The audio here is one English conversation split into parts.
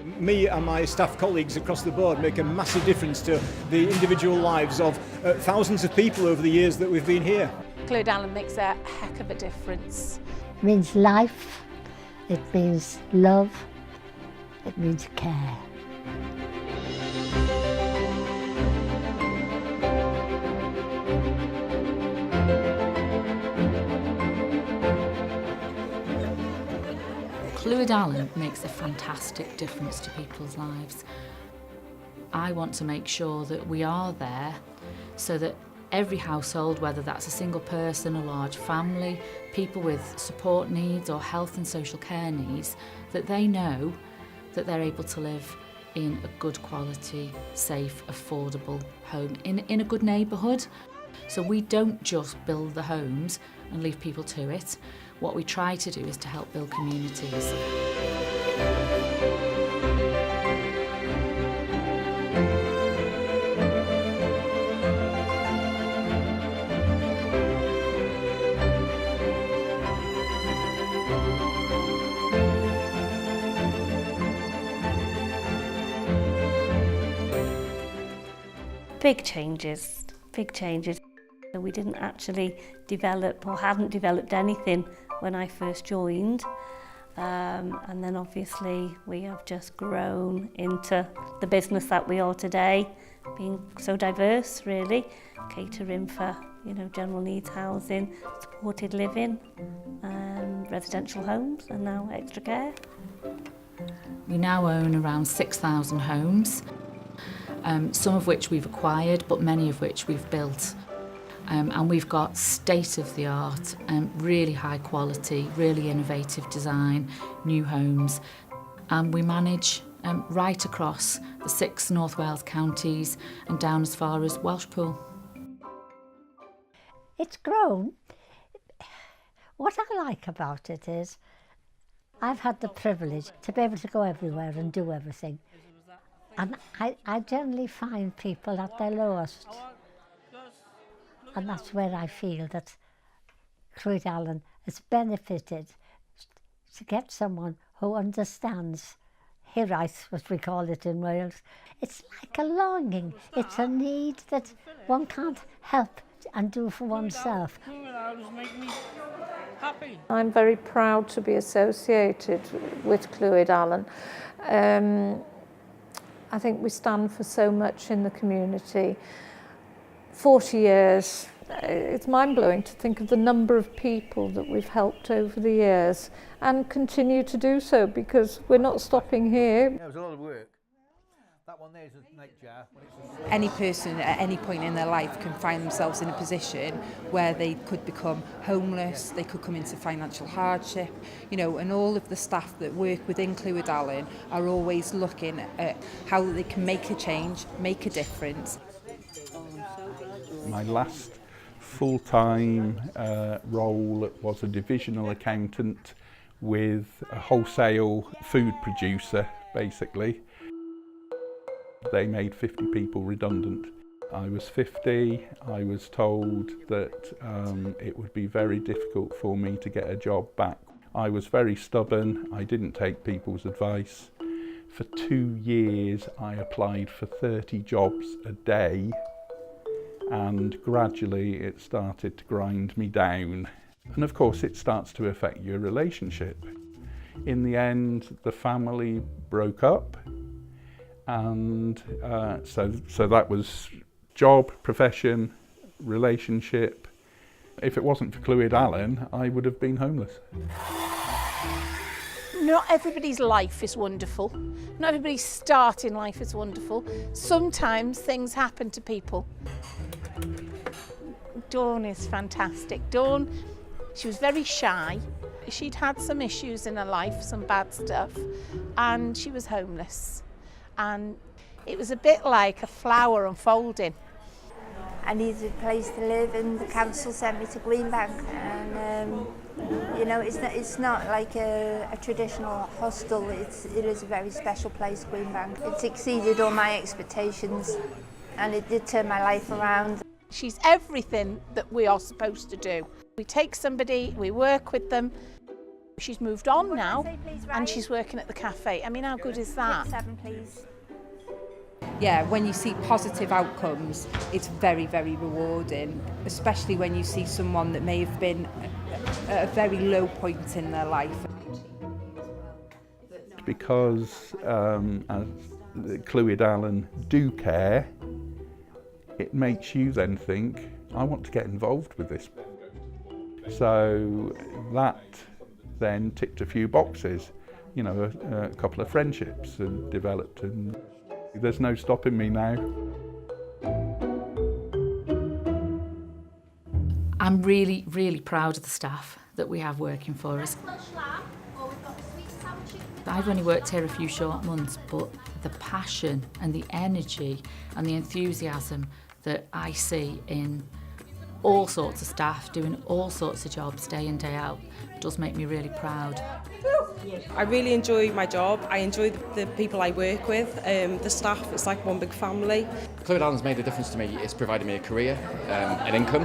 Me and my staff colleagues across the board make a massive difference to the individual lives of thousands of people over the years that we've been here. Alyn makes a heck of a difference. It means life, it means love, it means care. Alyn makes a fantastic difference to people's lives. I want to make sure that we are there so that every household, whether that's a single person, a large family, people with support needs or health and social care needs, that they know that they're able to live in a good quality, safe, affordable home, in a good neighbourhood. So we don't just build the homes and leave people to it. What we try to do is to help build communities. Big changes, big changes. We didn't actually develop or hadn't developed anything when I first joined. And then obviously we have just grown into the business that we are today, being so diverse really, catering for general needs housing, supported living, residential homes and now extra care. We now own around 6,000 homes, some of which we've acquired but many of which we've built. And we've got state-of-the-art, really high quality, really innovative design, new homes. And we manage right across the 6 North Wales counties and down as far as Welshpool. It's grown. What I like about it is I've had the privilege to be able to go everywhere and do everything. And I generally find people at their lowest. And that's where I feel that Alyn has benefited to get someone who understands hiraeth, as we call it in Wales. It's like a longing, it's a need that one can't help and do for oneself. I'm very proud to be associated with Alyn. I think we stand for so much in the community. 40 years, it's mind-blowing to think of the number of people that we've helped over the years and continue to do so because we're not stopping here. Yeah, it was a lot of work. That one there is a neck jar. Any person at any point in their life can find themselves in a position where they could become homeless, they could come into financial hardship, and all of the staff that work within Alyn are always looking at how they can make a change, make a difference. My last full-time role was a divisional accountant with a wholesale food producer, basically. They made 50 people redundant. I was 50. I was told that it would be very difficult for me to get a job back. I was very stubborn. I didn't take people's advice. For 2 years, I applied for 30 jobs a day. And gradually it started to grind me down. And of course it starts to affect your relationship. In the end, the family broke up, and so that was job, profession, relationship. If it wasn't for Alyn, I would have been homeless. Not everybody's life is wonderful. Not everybody's start in life is wonderful. Sometimes things happen to people. Dawn is fantastic. Dawn, she was very shy. She'd had some issues in her life, some bad stuff, and she was homeless. And it was a bit like a flower unfolding. I needed a place to live and the council sent me to Greenbank, and it's not like a traditional hostel. It is a very special place, Greenbank. It's exceeded all my expectations and it did turn my life around. She's everything that we are supposed to do. We take somebody, we work with them, She's moved on now and she's working at the cafe. I mean, how good is that? 7, please. Yeah, when you see positive outcomes, it's very, very rewarding, especially when you see someone that may have been at a very low point in their life. Because as Clwyd Alyn do care, it makes you then think, I want to get involved with this. So that then ticked a few boxes. You know, a couple of friendships had developed, and there's no stopping me now. I'm really, really proud of the staff that we have working for us. I've only worked here a few short months, but the passion and the energy and the enthusiasm that I see in all sorts of staff doing all sorts of jobs day in, day out does make me really proud. I really enjoy my job. I enjoy the people I work with, the staff. It's like one big family. Clwyd Alyn's made a difference to me. It's provided me a career, an income,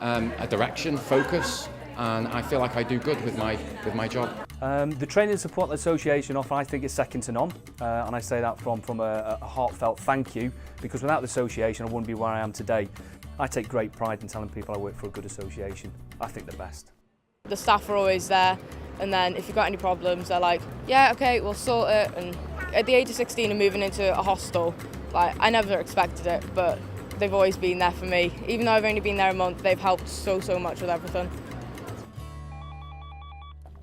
a direction, focus, and I feel like I do good with my job. The training support the association offer, I think, is second to none, and I say that from a heartfelt thank you, because without the association I wouldn't be where I am today. I take great pride in telling people I work for a good association. I think they're best. The staff are always there, and then if you've got any problems, they're like, yeah, okay, we'll sort it. And at the age of 16 and moving into a hostel, like, I never expected it, but they've always been there for me. Even though I've only been there a month, they've helped so much with everything.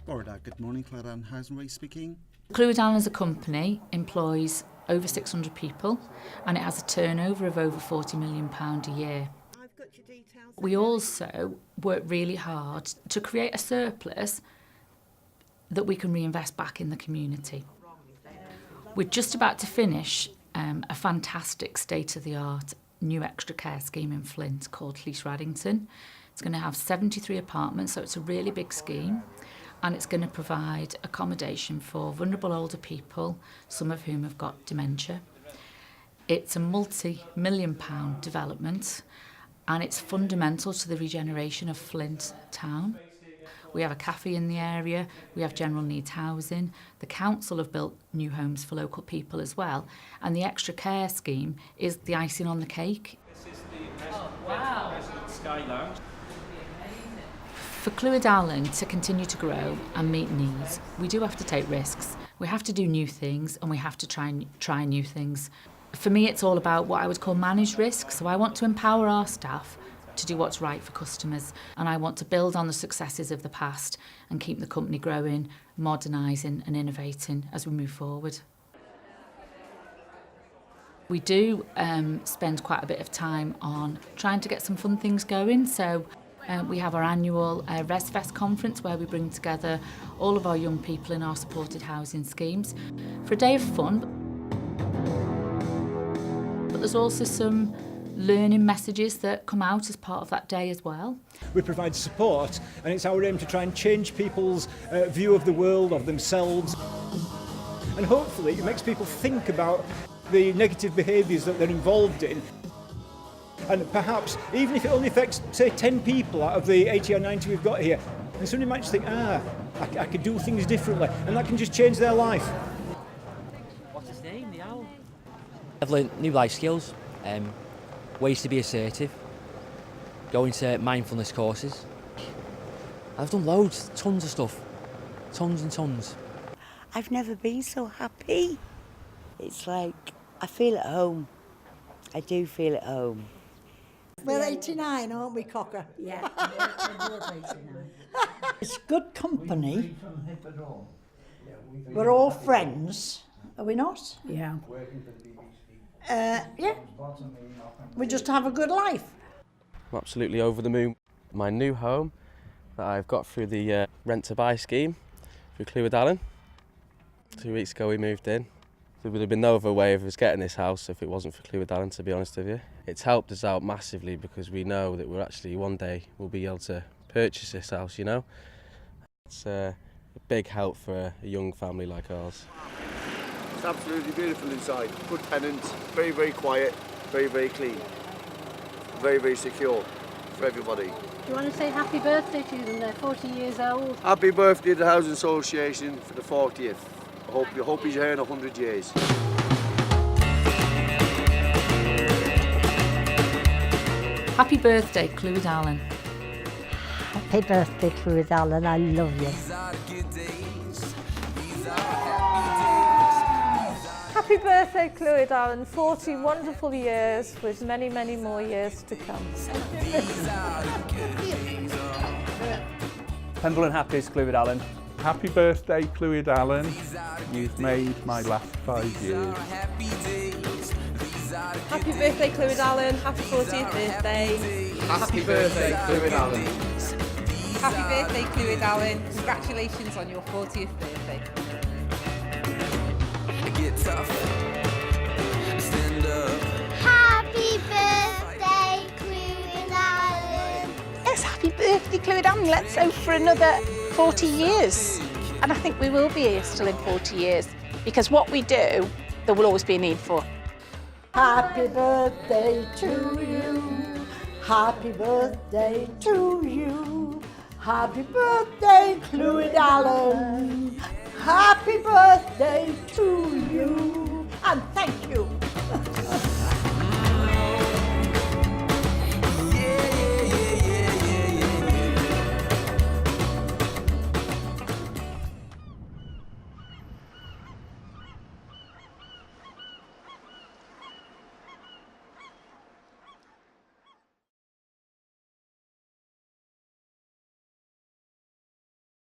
Good morning, Clwyd Alyn Housenway speaking. Clwyd Alyn as a company employs over 600 people, and it has a turnover of over £40 million a year. We also work really hard to create a surplus that we can reinvest back in the community. We're just about to finish a fantastic state-of-the-art new extra care scheme in Flint called Clwyd. It's going to have 73 apartments, so it's a really big scheme, and it's going to provide accommodation for vulnerable older people, some of whom have got dementia. It's a multi-million-pound development, and it's fundamental to the regeneration of Flint town. We have a cafe in the area, we have general needs housing, the council have built new homes for local people as well, and the extra care scheme is the icing on the cake. This is the Sky Lounge. For Clwyd Alyn to continue to grow and meet needs, we do have to take risks. We have to do new things, and we have to try new things. For me, it's all about what I would call managed risk. So I want to empower our staff to do what's right for customers, and I want to build on the successes of the past and keep the company growing, modernising and innovating as we move forward. We do spend quite a bit of time on trying to get some fun things going. So we have our annual ResFest conference where we bring together all of our young people in our supported housing schemes for a day of fun. But there's also some learning messages that come out as part of that day as well. We provide support, and it's our aim to try and change people's view of the world, of themselves, and hopefully it makes people think about the negative behaviours that they're involved in. And perhaps, even if it only affects, say, 10 people out of the 80 or 90 we've got here, and somebody might just think, I could do things differently, and that can just change their life. What's his name, the owl? I've learnt new life skills, ways to be assertive, going to mindfulness courses. I've done loads, tons of stuff, tons and tons. I've never been so happy. It's like, I feel at home. I do feel at home. We're 89, aren't we, Cocker? Yeah. It's good company. We're all friends, are we not? Yeah. Yeah. We just have a good life. I'm absolutely over the moon. My new home that I've got through the rent to buy scheme through Clwyd Alyn. 2 weeks ago we moved in. There would have been no other way of us getting this house if it wasn't for Clwyd Alyn, to be honest with you. It's helped us out massively because we know that we're actually one day we'll be able to purchase this house, you know. It's a big help for a young family like ours. It's absolutely beautiful inside. Good tenants, very, very quiet, very, very clean. Very, very secure for everybody. Do you want to say happy birthday to them? They're 40 years old. Happy birthday to the Housing Association for the 40th. I hope you're here in 100 years. Happy birthday, Clwyd Alyn. Happy birthday, Clwyd Alyn. I love you. Happy birthday, Clwyd Alyn. 40 wonderful years with many, many more years to come. Pembrel and happiest, Clwyd Alyn. Happy birthday, Clwyd Alyn. You've made my last 5 years. Happy birthday, Clwyd Alyn. Happy 40th birthday. Happy birthday, Clwyd Alyn. Happy birthday, Clwyd Alyn. Congratulations on your 40th birthday. Happy birthday, Clwyd Alyn. Yes, happy birthday, Clwyd Alyn. Let's hope for another 40 years. And I think we will be here still in 40 years, because what we do, there will always be a need for. Happy birthday to you. Happy birthday to you. Happy birthday, Clwyd Alyn. Happy birthday to you. And thank you.